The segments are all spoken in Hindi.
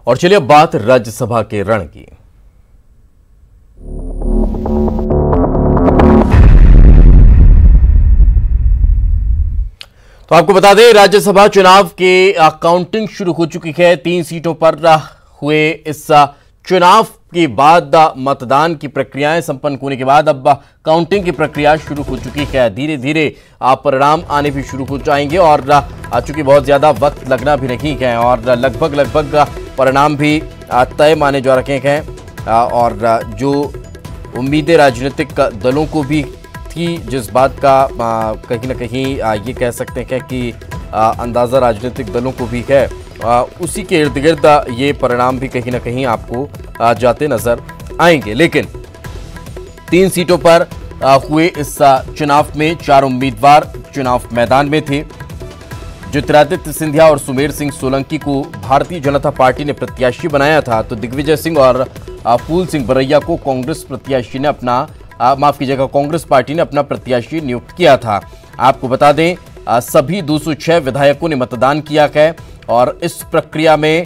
और चलिए अब बात राज्यसभा के रण की। तो आपको बता दें, राज्यसभा चुनाव के काउंटिंग शुरू हो चुकी है। 3 सीटों पर हुए इस चुनाव के बाद मतदान की प्रक्रियाएं संपन्न होने के बाद अब काउंटिंग की प्रक्रिया शुरू हो चुकी है। धीरे धीरे परिणाम आने भी शुरू हो जाएंगे और चूंकि बहुत ज्यादा वक्त लगना भी नहीं है और लगभग परिणाम भी तय माने जा रखे हैं और जो उम्मीदें राजनीतिक दलों को भी थी, जिस बात का कहीं ना कहीं ये कह सकते हैं कि अंदाज़ा राजनीतिक दलों को भी है, उसी के इर्द गिर्द ये परिणाम भी कहीं ना कहीं आपको जाते नजर आएंगे। लेकिन 3 सीटों पर हुए इस चुनाव में 4 उम्मीदवार चुनाव मैदान में थे। ज्योतिरादित्य सिंधिया और सुमेर सिंह सोलंकी को भारतीय जनता पार्टी ने प्रत्याशी बनाया था, तो दिग्विजय सिंह और फूल सिंह बरैया को कांग्रेस प्रत्याशी ने कांग्रेस पार्टी ने अपना प्रत्याशी नियुक्त किया था। आपको बता दें, सभी 206 विधायकों ने मतदान किया है और इस प्रक्रिया में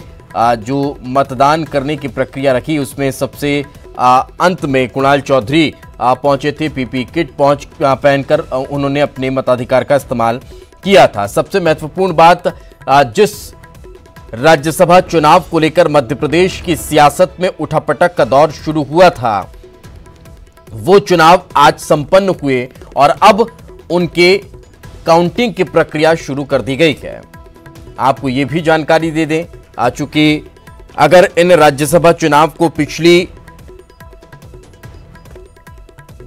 जो मतदान करने की प्रक्रिया रखी उसमें सबसे अंत में कुणाल चौधरी पहुंचे थे। पीपी किट पहनकर उन्होंने अपने मताधिकार का इस्तेमाल किया था। सबसे महत्वपूर्ण बात, जिस राज्यसभा चुनाव को लेकर मध्य प्रदेश की सियासत में उठापटक का दौर शुरू हुआ था, वो चुनाव आज संपन्न हुए और अब उनके काउंटिंग की प्रक्रिया शुरू कर दी गई है। आपको ये भी जानकारी दे दें, चूंकि अगर इन राज्यसभा चुनाव को पिछली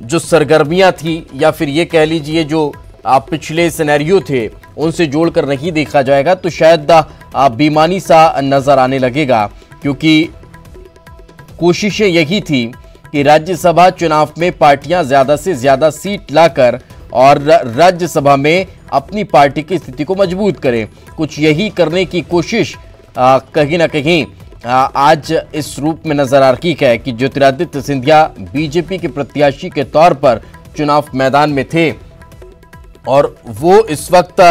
जो सरगर्मियां थी या फिर ये कह लीजिए जो पिछले सिनेरियो थे उनसे जोड़कर नहीं देखा जाएगा तो शायद बेईमानी सा नजर आने लगेगा, क्योंकि कोशिशें यही थी कि राज्यसभा चुनाव में पार्टियां ज्यादा से ज्यादा सीट लाकर और राज्यसभा में अपनी पार्टी की स्थिति को मजबूत करें। कुछ यही करने की कोशिश कहीं ना कहीं आज इस रूप में नजर आ रही है कि ज्योतिरादित्य सिंधिया बीजेपी के प्रत्याशी के तौर पर चुनाव मैदान में थे और वो इस वक्त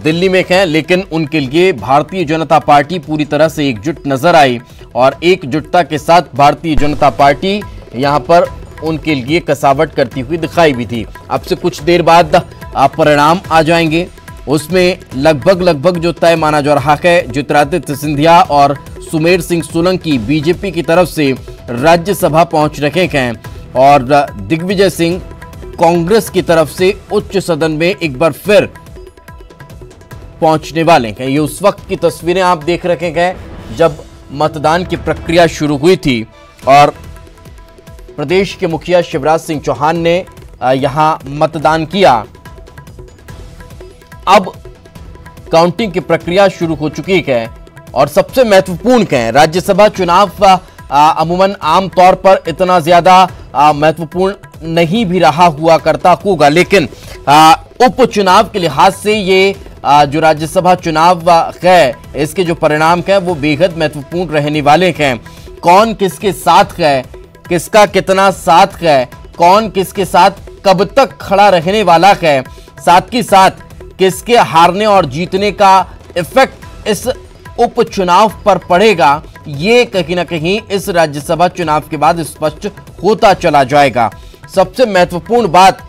दिल्ली में हैं, लेकिन उनके लिए भारतीय जनता पार्टी पूरी तरह से एकजुट नजर आई और एकजुटता के साथ भारतीय जनता पार्टी यहां पर उनके लिए कसावट करती हुई दिखाई भी थी। अब से कुछ देर बाद परिणाम आ जाएंगे, उसमें लगभग जो तय माना जा रहा है, ज्योतिरादित्य सिंधिया और सुमेर सिंह सोलंकी बीजेपी की तरफ से राज्यसभा पहुंच रखे हैं और दिग्विजय सिंह कांग्रेस की तरफ से उच्च सदन में एक बार फिर पहुंचने वाले हैं। ये उस वक्त की तस्वीरें आप देख रखे हैं जब मतदान की प्रक्रिया शुरू हुई थी और प्रदेश के मुखिया शिवराज सिंह चौहान ने यहां मतदान किया। अब काउंटिंग की प्रक्रिया शुरू हो चुकी है और सबसे महत्वपूर्ण है, राज्यसभा चुनाव अमूमन आमतौर पर इतना ज्यादा महत्वपूर्ण नहीं भी रहा हुआ करता होगा, लेकिन उपचुनाव के लिहाज से ये जो राज्यसभा चुनाव है इसके जो परिणाम है वो बेहद महत्वपूर्ण रहने वाले हैं। कौन किसके साथ है, किसका कितना साथ है, कौन किसके साथ कब तक खड़ा रहने वाला है, साथ ही साथ किसके हारने और जीतने का इफेक्ट इस उपचुनाव पर पड़ेगा, ये कहीं ना कहीं इस राज्यसभा चुनाव के बाद स्पष्ट होता चला जाएगा। सबसे महत्वपूर्ण बात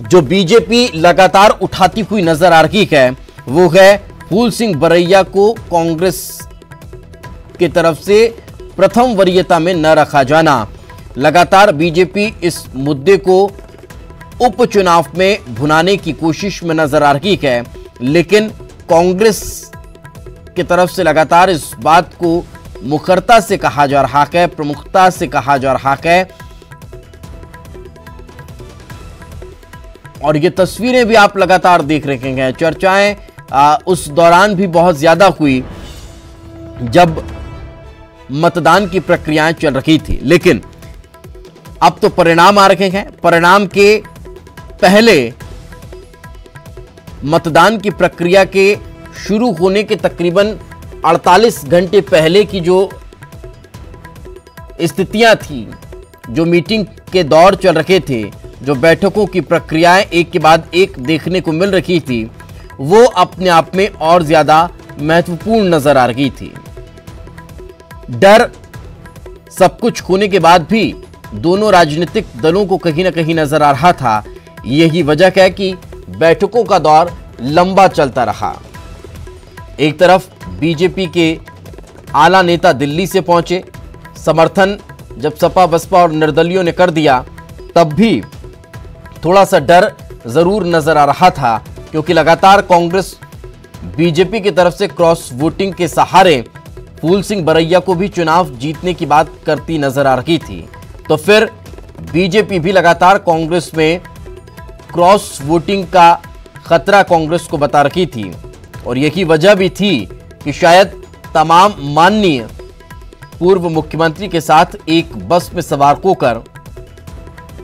जो बीजेपी लगातार उठाती हुई नजर आ रही है वो है फूल सिंह बरैया को कांग्रेस की तरफ से प्रथम वरीयता में न रखा जाना। लगातार बीजेपी इस मुद्दे को उपचुनाव में भुनाने की कोशिश में नजर आ रही है, लेकिन कांग्रेस की तरफ से लगातार इस बात को मुखरता से कहा जा रहा है, प्रमुखता से कहा जा रहा है और ये तस्वीरें भी आप लगातार देख रहे हैं। चर्चाएं उस दौरान भी बहुत ज्यादा हुई जब मतदान की प्रक्रियाएं चल रही थी, लेकिन अब तो परिणाम आ रखे हैं। परिणाम के पहले मतदान की प्रक्रिया के शुरू होने के तकरीबन 48 घंटे पहले की जो स्थितियां थी, जो मीटिंग के दौर चल रहे थे, जो बैठकों की प्रक्रियाएं एक के बाद एक देखने को मिल रही थी, वो अपने आप में और ज्यादा महत्वपूर्ण नजर आ रही थी। डर सब कुछ होने के बाद भी दोनों राजनीतिक दलों को कहीं ना कहीं नजर आ रहा था। यही वजह है कि बैठकों का दौर लंबा चलता रहा। एक तरफ बीजेपी के आला नेता दिल्ली से पहुंचे, समर्थन जब सपा बसपा और निर्दलियों ने कर दिया तब भी थोड़ा सा डर जरूर नजर आ रहा था, क्योंकि लगातार कांग्रेस बीजेपी की तरफ से क्रॉस वोटिंग के सहारे फूल सिंह बरैया को भी चुनाव जीतने की बात करती नजर आ रही थी। तो फिर बीजेपी भी लगातार कांग्रेस में क्रॉस वोटिंग का खतरा कांग्रेस को बता रही थी, और यही वजह भी थी कि शायद तमाम माननीय पूर्व मुख्यमंत्री के साथ एक बस में सवार होकर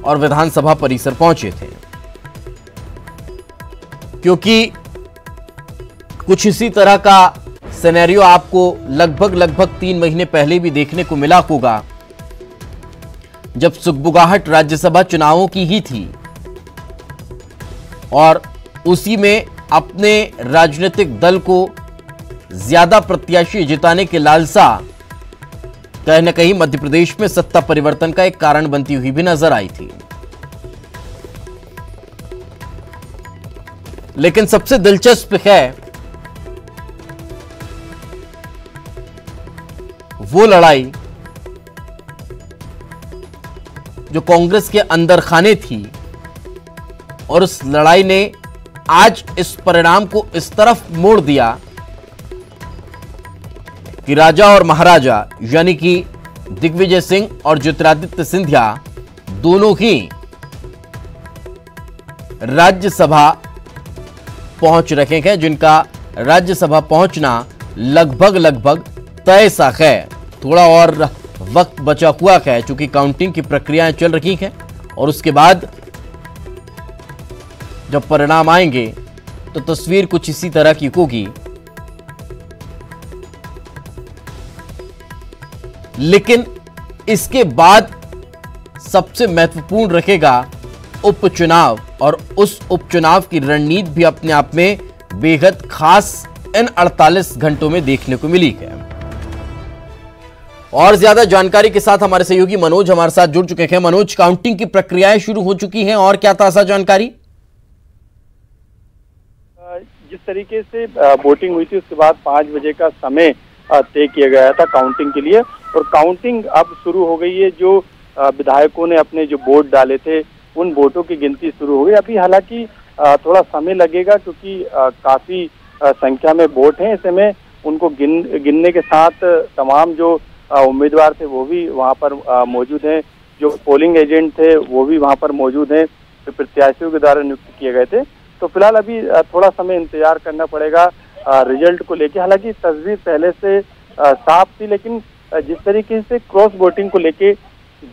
और विधानसभा परिसर पहुंचे थे, क्योंकि कुछ इसी तरह का सिनेरियो आपको लगभग 3 महीने पहले भी देखने को मिला होगा, जब सुगबुगाहट राज्यसभा चुनावों की ही थी और उसी में अपने राजनीतिक दल को ज्यादा प्रत्याशी जिताने के लालसा कहीं न कहीं मध्य प्रदेश में सत्ता परिवर्तन का एक कारण बनती हुई भी नजर आई थी। लेकिन सबसे दिलचस्प है वो लड़ाई जो कांग्रेस के अंदर खाने थी, और उस लड़ाई ने आज इस परिणाम को इस तरफ मोड़ दिया कि राजा और महाराजा यानी कि दिग्विजय सिंह और ज्योतिरादित्य सिंधिया दोनों ही राज्यसभा पहुंच रखे हैं, जिनका राज्यसभा पहुंचना लगभग तय सा है। थोड़ा और वक्त बचा हुआ है, चूंकि काउंटिंग की प्रक्रियाएं चल रही हैं, और उसके बाद जब परिणाम आएंगे तो तस्वीर कुछ इसी तरह की होगी। लेकिन इसके बाद सबसे महत्वपूर्ण रहेगा उपचुनाव, और उस उपचुनाव की रणनीति भी अपने आप में बेहद खास इन 48 घंटों में देखने को मिली है। और ज्यादा जानकारी के साथ हमारे सहयोगी मनोज हमारे साथ जुड़ चुके हैं। मनोज, काउंटिंग की प्रक्रियाएं शुरू हो चुकी हैं और क्या ताजा जानकारी? जिस तरीके से वोटिंग हुई थी उसके बाद 5 बजे का समय तय किया गया था काउंटिंग के लिए, और काउंटिंग अब शुरू हो गई है। जो विधायकों ने अपने जो वोट डाले थे उन वोटों की गिनती शुरू हो गई। अभी हालांकि थोड़ा समय लगेगा, क्योंकि काफी संख्या में वोट हैं। ऐसे में उनको गिनने के साथ तमाम जो उम्मीदवार थे वो भी वहां पर मौजूद हैं, जो पोलिंग एजेंट थे वो भी वहां पर मौजूद हैं, जो प्रत्याशियों के द्वारा नियुक्त किए गए थे। तो फिलहाल अभी थोड़ा समय इंतजार करना पड़ेगा रिजल्ट को लेके। हालांकि तस्वीर पहले से साफ थी, लेकिन जिस तरीके से क्रॉस वोटिंग को लेके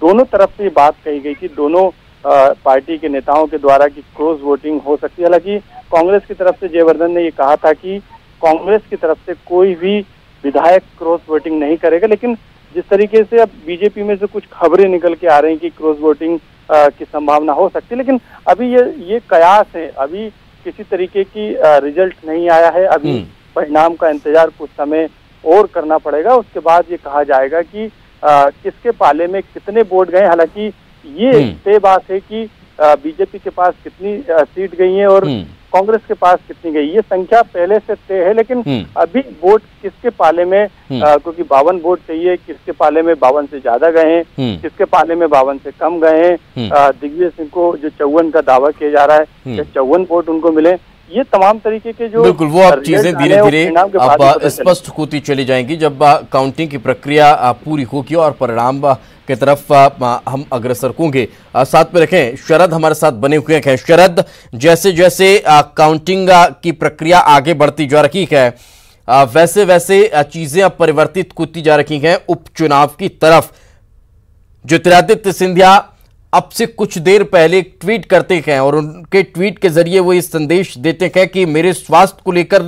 दोनों तरफ से बात कही गई थी, दोनों पार्टी के नेताओं के द्वारा कि क्रॉस वोटिंग हो सकती है। हालांकि कांग्रेस की तरफ से जयवर्धन ने ये कहा था कि कांग्रेस की तरफ से कोई भी विधायक क्रॉस वोटिंग नहीं करेगा, लेकिन जिस तरीके से अब बीजेपी में से कुछ खबरें निकल के आ रही हैं कि क्रॉस वोटिंग की संभावना हो सकती है, लेकिन अभी ये कयास है। अभी किसी तरीके की रिजल्ट नहीं आया है। अभी परिणाम का इंतजार कुछ समय और करना पड़ेगा। उसके बाद ये कहा जाएगा कि किसके पाले में कितने वोट गए। हालांकि ये तय बात है कि बीजेपी के पास कितनी सीट गई हैं और कांग्रेस के पास कितनी गई, ये संख्या पहले से तय है। लेकिन अभी वोट किसके पाले में, क्योंकि 52 वोट चाहिए, किसके पाले में 52 से ज्यादा गए हैं, किसके पाले में 52 से कम गए हैं। दिग्विजय सिंह को जो 54 का दावा किया जा रहा है, या 54 वोट उनको मिले, ये तमाम तरीके के जो बिल्कुल वो अब चीजें धीरे धीरे अब स्पष्ट होती चली जाएंगी जब काउंटिंग की प्रक्रिया पूरी होगी और परिणाम की तरफ हम अग्रसर होंगे। साथ में रखें शरद हमारे साथ बने हुए हैं। शरद, जैसे जैसे काउंटिंग की प्रक्रिया आगे बढ़ती जा रही है, वैसे वैसे चीजें अब परिवर्तित होती जा रही हैं उपचुनाव की तरफ। ज्योतिरादित्य सिंधिया अब से कुछ देर पहले एक ट्वीट करते हैं और उनके ट्वीट के जरिए वो इस संदेश देते हैं कि मेरे स्वास्थ्य को लेकर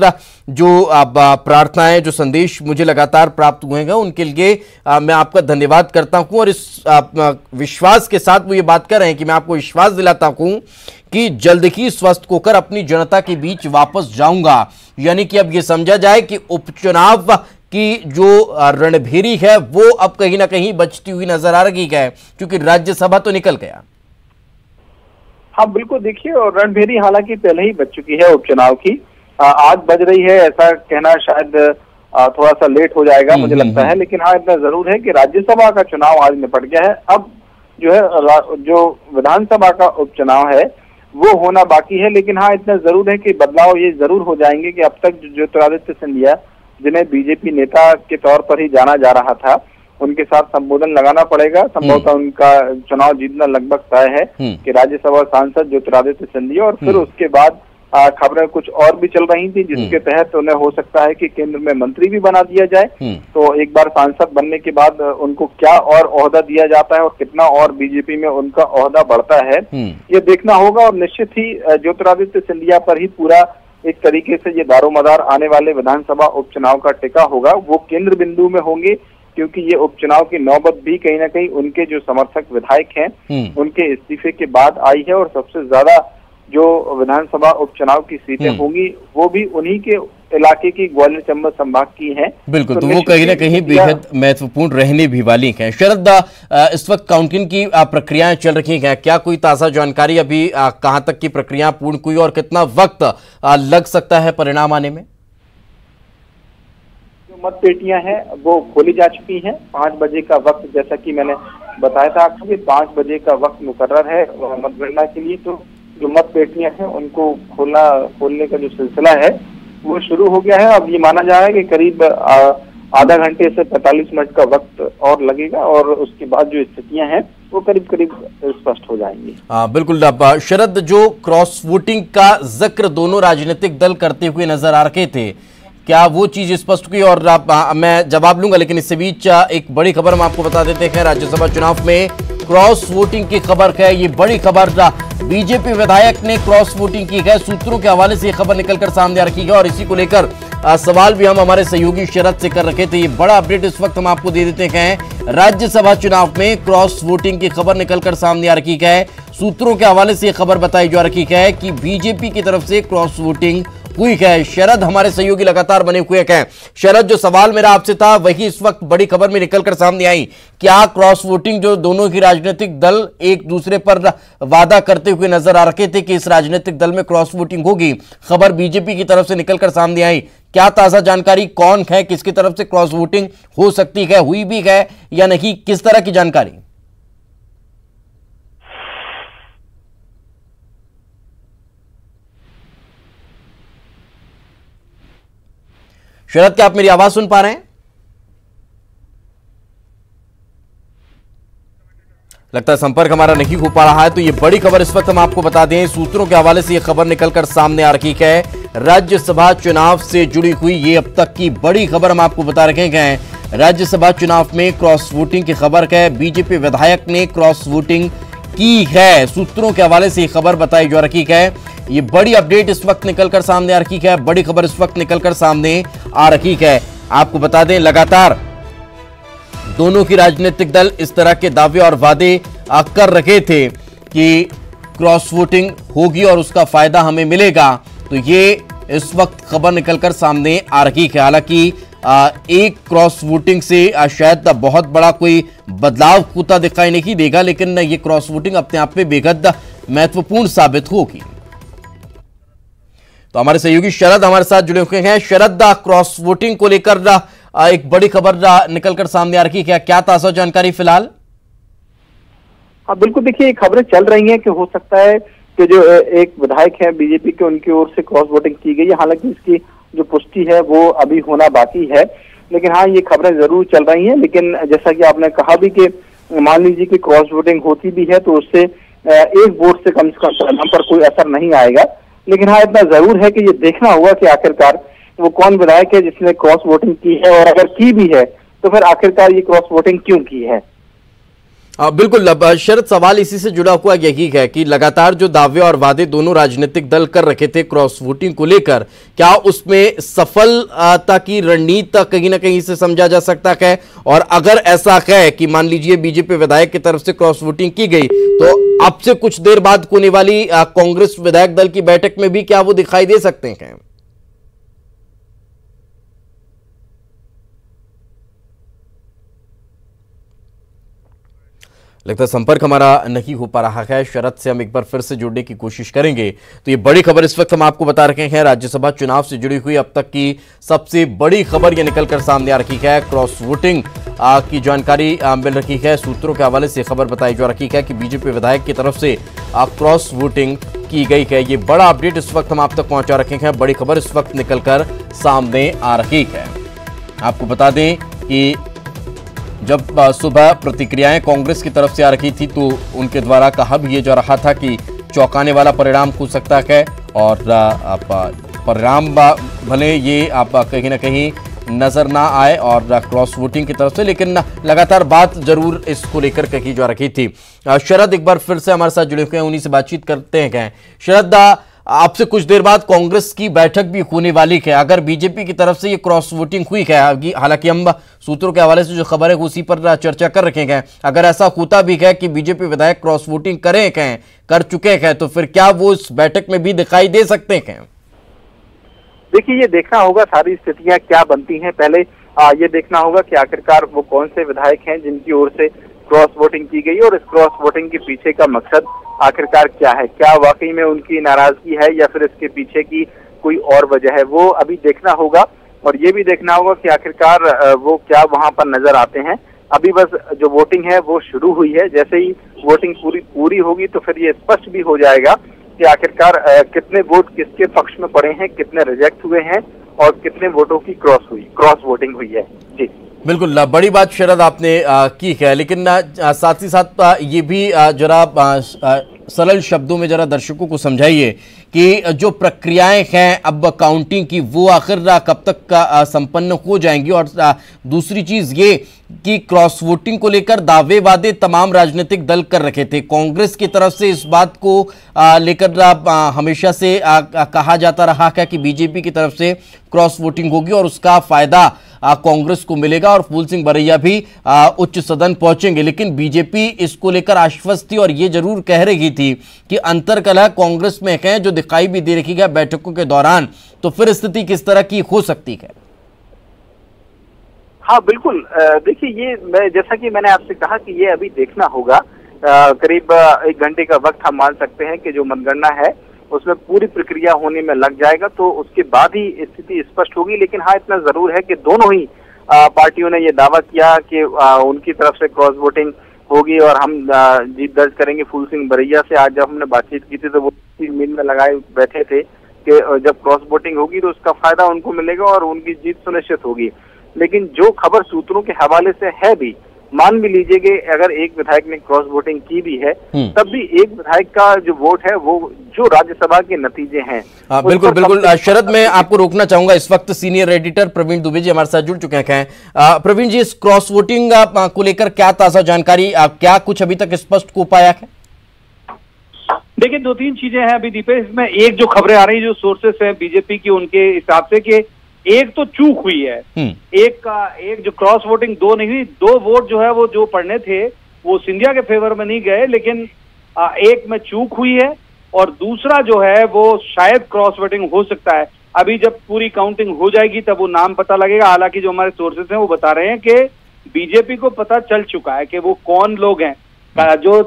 जो प्रार्थनाएं, जो संदेश मुझे लगातार प्राप्त हुए हैं, उनके लिए मैं आपका धन्यवाद करता हूं। और इस विश्वास के साथ वो ये बात कर रहे हैं कि मैं आपको विश्वास दिलाता हूं कि जल्द ही स्वस्थ होकर अपनी जनता के बीच वापस जाऊंगा। यानी कि अब ये समझा जाए कि उपचुनाव कि जो रणभेरी है वो अब कहीं ना कहीं बचती हुई नजर आ रही है, क्योंकि राज्यसभा तो निकल गया। हाँ बिल्कुल, देखिए, और रणभेरी हालांकि पहले ही बच चुकी है उपचुनाव की, आज बज रही है, ऐसा कहना शायद थोड़ा सा लेट हो जाएगा मुझे लगता है, लेकिन हाँ इतना जरूर है कि राज्यसभा का चुनाव आज निपट गया है। अब जो है जो विधानसभा का उपचुनाव है वो होना बाकी है, लेकिन हाँ इतना जरूर है कि बदलाव ये जरूर हो जाएंगे कि अब तक ज्योतिरादित्य सिंधिया, जिन्हें बीजेपी नेता के तौर पर ही जाना जा रहा था, उनके साथ संबोधन लगाना पड़ेगा। संभवतः उनका चुनाव जीतना लगभग तय है कि राज्यसभा सांसद ज्योतिरादित्य सिंधिया, और फिर उसके बाद खबरें कुछ और भी चल रही थी जिसके तहत उन्हें हो सकता है कि केंद्र में मंत्री भी बना दिया जाए। तो एक बार सांसद बनने के बाद उनको क्या और ओहदा दिया जाता है और कितना और बीजेपी में उनका ओहदा बढ़ता है, ये देखना होगा। और निश्चित ही ज्योतिरादित्य सिंधिया पर ही पूरा एक तरीके से ये दारोमदार आने वाले विधानसभा उपचुनाव का टिका होगा। वो केंद्र बिंदु में होंगे, क्योंकि ये उपचुनाव की नौबत भी कहीं ना कहीं उनके जो समर्थक विधायक हैं उनके इस्तीफे के बाद आई है, और सबसे ज्यादा जो विधानसभा उपचुनाव की सीटें होंगी वो भी उन्हीं के इलाके की ग्वालियर चंबल संभाग की हैं। बिल्कुल, तो वो कहीं ना कहीं बेहद महत्वपूर्ण रहने भी वाली हैं। शरद, इस वक्त काउंटिंग की प्रक्रियाएं चल रही हैं, क्या कोई ताज़ा जानकारी अभी कहां तक की प्रक्रिया पूर्ण हुई और कितना वक्त लग सकता है परिणाम आने में? जो मत पेटियां हैं वो खोली जा चुकी हैं। 5 बजे का वक्त, जैसा कि मैंने बताया था आपको, कि 5 बजे का वक्त मुकर्रर है मतगणना के लिए। तो जो मत पेटियां हैं उनको खोलने का जो सिलसिला है वो शुरू हो गया है। अब ये माना जा रहा है कि करीब आधा घंटे से 45 मिनट का वक्त और लगेगा, और उसके बाद जो स्थितियां हैं वो करीब करीब स्पष्ट हो जाएंगी। बिल्कुल शरद, जो क्रॉस वोटिंग का जिक्र दोनों राजनीतिक दल करते हुए नजर आ रहे थे, क्या वो चीज स्पष्ट हुई? और मैं जवाब लूंगा, लेकिन इससे बीच एक बड़ी खबर हम आपको बता देते हैं। राज्यसभा चुनाव में क्रॉस वोटिंग की खबर है, ये बड़ी खबर। बीजेपी विधायक ने क्रॉस वोटिंग की है, सूत्रों के हवाले से ये खबर निकलकर सामने आ रखी है, और इसी को लेकर सवाल भी हम हमारे सहयोगी शरद से कर रखे थे। ये बड़ा अपडेट इस वक्त हम आपको दे देते हैं। राज्यसभा चुनाव में क्रॉस वोटिंग की खबर निकलकर सामने आ रखी है। सूत्रों के हवाले से ये खबर बताई जा रही है कि बीजेपी की तरफ से क्रॉस वोटिंग हुई है। शरद हमारे सहयोगी लगातार बने हुए हैं। शरद, जो सवाल मेरा आपसे था वही इस वक्त बड़ी खबर में निकलकर सामने आई। क्या क्रॉस वोटिंग, जो दोनों ही राजनीतिक दल एक दूसरे पर वादा करते हुए नजर आ रहे थे कि इस राजनीतिक दल में क्रॉस वोटिंग होगी, खबर बीजेपी की तरफ से निकलकर सामने आई। क्या ताजा जानकारी, कौन है, किसकी तरफ से क्रॉस वोटिंग हो सकती है, हुई भी है या नहीं, किस तरह की जानकारी? शरद, क्या आप मेरी आवाज सुन पा रहे हैं? लगता है संपर्क हमारा नहीं हो पा रहा है। तो ये बड़ी खबर इस वक्त हम आपको बता दें, सूत्रों के हवाले से ये खबर निकलकर सामने आ रही है। राज्यसभा चुनाव से जुड़ी हुई ये अब तक की बड़ी खबर हम आपको बता रहे हैं। राज्यसभा चुनाव में क्रॉस वोटिंग की खबर है। बीजेपी विधायक ने क्रॉस वोटिंग की है, सूत्रों के हवाले से ये खबर बताई जा रही है। ये बड़ी अपडेट इस वक्त निकलकर सामने आ रही है, बड़ी खबर इस वक्त निकलकर सामने आ रही है। आपको बता दें, लगातार दोनों की राजनीतिक दल इस तरह के दावे और वादे कर रहे थे कि क्रॉस वोटिंग होगी और उसका फायदा हमें मिलेगा। तो ये इस वक्त खबर निकलकर सामने आ रही है। हालांकि एक क्रॉस वोटिंग से शायद बहुत बड़ा कोई बदलाव होता दिखाई नहीं देगा, लेकिन ये क्रॉस वोटिंग अपने आप में बेहद महत्वपूर्ण साबित होगी। तो हमारे सहयोगी शरद हमारे साथ जुड़े हुए हैं। शरद, क्रॉस वोटिंग को लेकर एक बड़ी खबर निकलकर सामने आ रही है, क्या ताजा जानकारी फिलहाल? हाँ बिल्कुल, देखिए खबरें चल रही हैं कि हो सकता है कि जो एक विधायक है बीजेपी के, उनकी ओर से क्रॉस वोटिंग की गई है। हालांकि इसकी जो पुष्टि है वो अभी होना बाकी है, लेकिन हाँ ये खबरें जरूर चल रही हैं। लेकिन जैसा कि आपने कहा भी कि मान लीजिए कि क्रॉस वोटिंग होती भी है तो उससे एक वोट से कम परिणाम पर कोई असर नहीं आएगा। लेकिन हाँ इतना जरूर है कि ये देखना होगा कि आखिरकार वो कौन विधायक है जिसने क्रॉस वोटिंग की है, और अगर की भी है तो फिर आखिरकार ये क्रॉस वोटिंग क्यों की है। बिल्कुल शरद, सवाल इसी से जुड़ा हुआ यही है कि लगातार जो दावे और वादे दोनों राजनीतिक दल कर रखे थे क्रॉस वोटिंग को लेकर, क्या उसमें सफलता की रणनीति कहीं ना कहीं से समझा जा सकता है? और अगर ऐसा है कि मान लीजिए बीजेपी विधायक की तरफ से क्रॉस वोटिंग की गई, तो अब से कुछ देर बाद होने वाली कांग्रेस विधायक दल की बैठक में भी क्या वो दिखाई दे सकते हैं? लगता है संपर्क हमारा नहीं हो पा रहा है। शरद से हम एक बार फिर से जुड़ने की कोशिश करेंगे। तो ये बड़ी खबर इस वक्त हम आपको बता रहे हैं, राज्यसभा चुनाव से जुड़ी हुई अब तक की सबसे बड़ी खबर ये निकलकर सामने आ रही है। क्रॉस वोटिंग की जानकारी मिल रही है। सूत्रों के हवाले से खबर बताई जा रही है कि बीजेपी विधायक की तरफ से क्रॉस वोटिंग की गई है। ये बड़ा अपडेट इस वक्त हम आप तक पहुंचा रखे हैं। बड़ी खबर इस वक्त निकलकर सामने आ रही है। आपको बता दें कि जब सुबह प्रतिक्रियाएं कांग्रेस की तरफ से आ रही थी तो उनके द्वारा कहा भी ये जा रहा था कि चौंकाने वाला परिणाम हो सकता है और परिणाम भले ये आप कहीं ना कहीं नजर ना आए और क्रॉस वोटिंग की तरफ से, लेकिन लगातार बात जरूर इसको लेकर कही जा रही थी। शरद एक बार फिर से हमारे साथ जुड़े हुए हैं, उन्हीं से बातचीत करते हैं। शरद, आपसे कुछ देर बाद कांग्रेस की बैठक भी होने वाली है। अगर बीजेपी की तरफ से ये क्रॉस वोटिंग हुई है, हालांकि हम सूत्रों के हवाले से जो खबर है उसी पर चर्चा कर रखे हैं, अगर ऐसा होता भी है कि बीजेपी विधायक क्रॉस वोटिंग कर चुके हैं तो फिर क्या वो इस बैठक में भी दिखाई दे सकते हैं? देखिए, ये देखना होगा सारी स्थितियां क्या बनती हैं। पहले ये देखना होगा कि आखिरकार वो कौन से विधायक हैं जिनकी ओर से क्रॉस वोटिंग की गई और इस क्रॉस वोटिंग के पीछे का मकसद आखिरकार क्या है। क्या वाकई में उनकी नाराजगी है या फिर इसके पीछे की कोई और वजह है, वो अभी देखना होगा। और ये भी देखना होगा कि आखिरकार वो क्या वहां पर नजर आते हैं। अभी बस जो वोटिंग है वो शुरू हुई है। जैसे ही वोटिंग पूरी होगी तो फिर ये स्पष्ट भी हो जाएगा कि आखिरकार कितने वोट किसके पक्ष में पड़े हैं, कितने रिजेक्ट हुए हैं और कितने वोटों की क्रॉस वोटिंग हुई है। जी बिल्कुल, बड़ी बात शरद आपने की है, लेकिन साथ ही साथ ये भी जरा सरल शब्दों में जरा दर्शकों को समझाइए कि जो प्रक्रियाएं हैं अब काउंटिंग की वो आखिर कब तक संपन्न हो जाएंगी। और दूसरी चीज ये कि क्रॉस वोटिंग को लेकर दावे वादे तमाम राजनीतिक दल कर रखे थे। कांग्रेस की तरफ से इस बात को लेकर हमेशा से कहा जाता रहा है कि बीजेपी की तरफ से क्रॉस वोटिंग होगी और उसका फायदा कांग्रेस को मिलेगा और फूल सिंह बरैया भी उच्च सदन पहुंचेंगे। लेकिन बीजेपी इसको लेकर आश्वस्त थी और ये जरूर कह रही थी कि अंतर्कलह कांग्रेस में है जो दिखाई भी दे रही है बैठकों के दौरान। तो फिर स्थिति किस तरह की हो सकती है? हाँ बिल्कुल, देखिए ये जैसा कि मैंने आपसे कहा कि ये अभी देखना होगा। करीब 1 घंटे का वक्त हम मान सकते हैं कि जो मतगणना है उसमें पूरी प्रक्रिया होने में लग जाएगा, तो उसके बाद ही स्थिति स्पष्ट होगी। लेकिन हाँ, इतना जरूर है कि दोनों ही पार्टियों ने ये दावा किया कि उनकी तरफ से क्रॉस वोटिंग होगी और हम जीत दर्ज करेंगे। फूल सिंह बरैया से आज जब हमने बातचीत की थी तो वो मीन में लगाए बैठे थे कि जब क्रॉस वोटिंग होगी तो उसका फायदा उनको मिलेगा और उनकी जीत सुनिश्चित होगी। लेकिन जो खबर सूत्रों के हवाले से है भी, मान भी लीजिए कि अगर एक विधायक ने क्रॉस वोटिंग की भी है तब भी एक विधायक का जो वोट है वो जो राज्यसभा के नतीजे हैं। बिल्कुल शरद, मैं आपको रोकना चाहूंगा। इस वक्त सीनियर एडिटर प्रवीण दुबे जी हमारे साथ जुड़ चुके हैं। प्रवीण जी, इस क्रॉस वोटिंग को लेकर क्या ताजा जानकारी, क्या कुछ अभी तक स्पष्ट हो पाया है? देखिए, 2-3 चीजें हैं अभी दीपेश। इसमें एक जो खबरें आ रही है जो सोर्सेस है बीजेपी की, उनके हिसाब से कि एक तो चूक हुई है। एक जो क्रॉस वोटिंग 2 नहीं हुई, 2 वोट जो है वो जो पड़ने थे वो सिंधिया के फेवर में नहीं गए, लेकिन एक में चूक हुई है और दूसरा जो है वो शायद क्रॉस वोटिंग हो सकता है। अभी जब पूरी काउंटिंग हो जाएगी तब वो नाम पता लगेगा। हालांकि जो हमारे सोर्सेस हैं वो बता रहे हैं कि बीजेपी को पता चल चुका है कि वो कौन लोग हैं। जो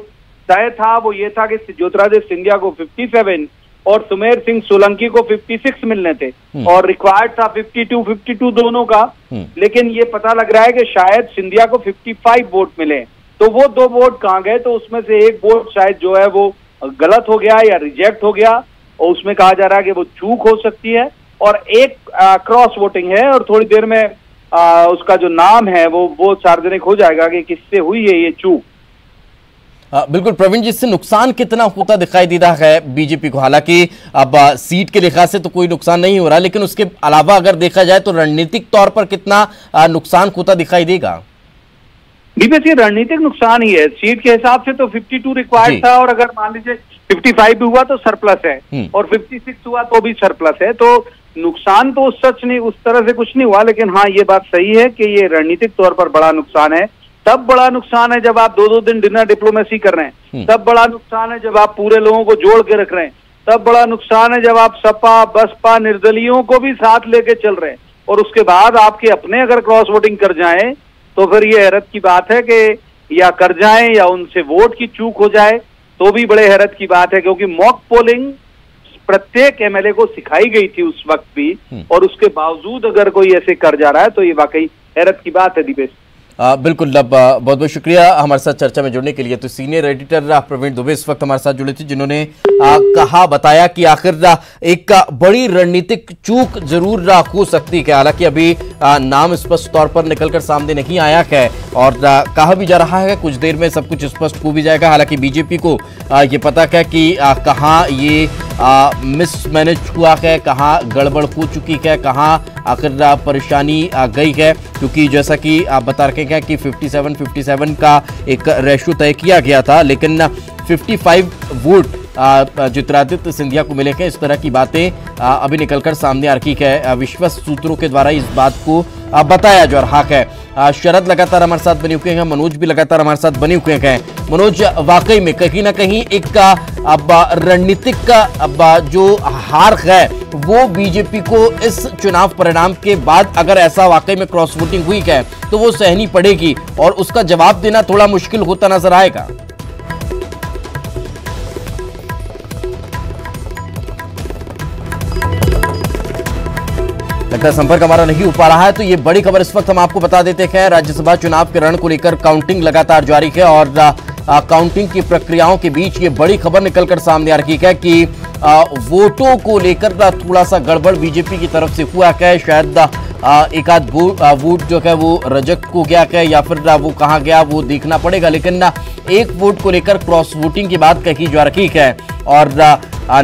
तय था वो ये था कि ज्योतिरादित्य सिंधिया को 57 और सुमेर सिंह सोलंकी को 56 मिलने थे और रिक्वायर्ड था 52 दोनों का। लेकिन ये पता लग रहा है कि शायद सिंधिया को 55 वोट मिले। तो वो 2 वोट कहाँ गए? तो उसमें से एक वोट शायद जो है वो गलत हो गया या रिजेक्ट हो गया और उसमें कहा जा रहा है कि वो चूक हो सकती है। और एक क्रॉस वोटिंग है और थोड़ी देर में उसका जो नाम है वो सार्वजनिक हो जाएगा कि किससे हुई है ये चूक। बिल्कुल प्रवीण जी, इससे नुकसान कितना होता दिखाई दे रहा है बीजेपी को? हालांकि अब सीट के लिहाज से तो कोई नुकसान नहीं हो रहा, लेकिन उसके अलावा अगर देखा जाए तो रणनीतिक तौर पर कितना नुकसान होता दिखाई देगा? दीपेश, ये रणनीतिक नुकसान ही है। सीट के हिसाब से तो 52 रिक्वायर्ड था और अगर मान लीजिए 55 भी हुआ तो सरप्लस है और 56 हुआ तो भी सरप्लस है। तो नुकसान तो सच नहीं, उस तरह से कुछ नहीं हुआ। लेकिन हाँ, ये बात सही है कि ये रणनीतिक तौर पर बड़ा नुकसान है। तब बड़ा नुकसान है जब आप 2-2 दिन डिनर डिप्लोमेसी कर रहे हैं। तब बड़ा नुकसान है जब आप पूरे लोगों को जोड़ के रख रहे हैं। तब बड़ा नुकसान है जब आप सपा बसपा निर्दलियों को भी साथ लेके चल रहे हैं और उसके बाद आपके अपने अगर क्रॉस वोटिंग कर जाएं तो फिर ये हैरत की बात है कि या कर जाएं या उनसे वोट की चूक हो जाए तो भी बड़े हैरत की बात है, क्योंकि मॉक पोलिंग प्रत्येक एमएलए को सिखाई गई थी उस वक्त भी, और उसके बावजूद अगर कोई ऐसे कर जा रहा है तो ये वाकई हैरत की बात है दीपेश। बिल्कुल, बहुत बहुत शुक्रिया हमारे साथ चर्चा में जुड़ने के लिए। तो सीनियर एडिटर प्रवीण दुबे इस वक्त हमारे साथ जुड़े थे, जिन्होंने बताया कि आखिर एक बड़ी रणनीतिक चूक जरूर हो सकती है। हालांकि अभी नाम स्पष्ट तौर पर निकलकर सामने नहीं आया है और कहा भी जा रहा है कुछ देर में सब कुछ स्पष्ट हो भी जाएगा। हालांकि बीजेपी को ये पता है कि कहाँ ये मिसमैनेज हुआ है, कहाँ गड़बड़ हो चुकी है, कहाँ आखिर परेशानी गई है, क्योंकि जैसा कि आप बता रहे हैं कि 57 का एक रेशो तय किया गया था, लेकिन 55 वोट ज्योतिरादित्य सिंधिया को मिले हैं। इस तरह की बातें अभी निकलकर सामने आ रही है। विश्वस्त सूत्रों के द्वारा इस बात को बताया जा रहा है। शरद लगातार हमारे साथ बने हुए हैं, मनोज भी लगातार हमारे साथ बने हुए हैं। मनोज, वाकई में कहीं ना कहीं एक अब रणनीतिक का अब जो हार है वो बीजेपी को इस चुनाव परिणाम के बाद अगर ऐसा वाकई में क्रॉस वोटिंग हुई है तो वो सहनी पड़ेगी और उसका जवाब देना थोड़ा मुश्किल होता नजर आएगा। लगता है संपर्क हमारा नहीं हो पा रहा है, तो ये बड़ी खबर इस वक्त हम आपको बता देते हैं। राज्यसभा चुनाव के रण को लेकर काउंटिंग लगातार जारी है और काउंटिंग की प्रक्रियाओं के बीच ये बड़ी खबर निकलकर सामने आ रही है कि वोटों को लेकर थोड़ा सा गड़बड़ बीजेपी की तरफ से हुआ है। शायद एक आध वोट जो है वो रिजेक्ट हो गया है या फिर वो कहाँ गया वो देखना पड़ेगा, लेकिन एक वोट को लेकर क्रॉस वोटिंग की बात कही जा रही है और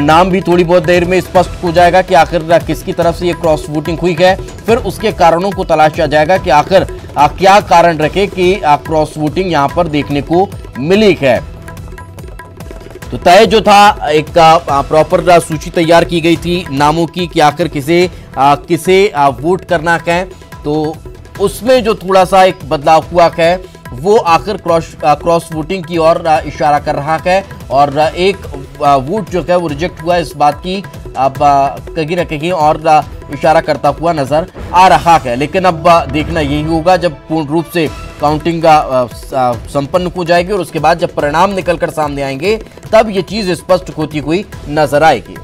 नाम भी थोड़ी बहुत देर में स्पष्ट हो जाएगा कि आखिर किसकी तरफ से ये क्रॉस वोटिंग हुई है। फिर उसके कारणों को तलाशा जाएगा कि आखिर क्या कारण रखे कि क्रॉस वोटिंग यहां पर देखने को मिली है। तो तय जो था एक प्रॉपर सूची तैयार की गई थी नामों की कि आखिर किसे वोट करना है, तो उसमें जो थोड़ा सा एक बदलाव हुआ है वो आखिर क्रॉस वोटिंग की ओर इशारा कर रहा है और एक वोट जो है वो रिजेक्ट हुआ इस बात की अब कहीं ना कहीं और इशारा करता हुआ नजर आ रहा है। लेकिन अब देखना यही होगा जब पूर्ण रूप से काउंटिंग संपन्न हो जाएगी और उसके बाद जब परिणाम निकलकर सामने आएंगे तब ये चीज स्पष्ट होती हुई नजर आएगी।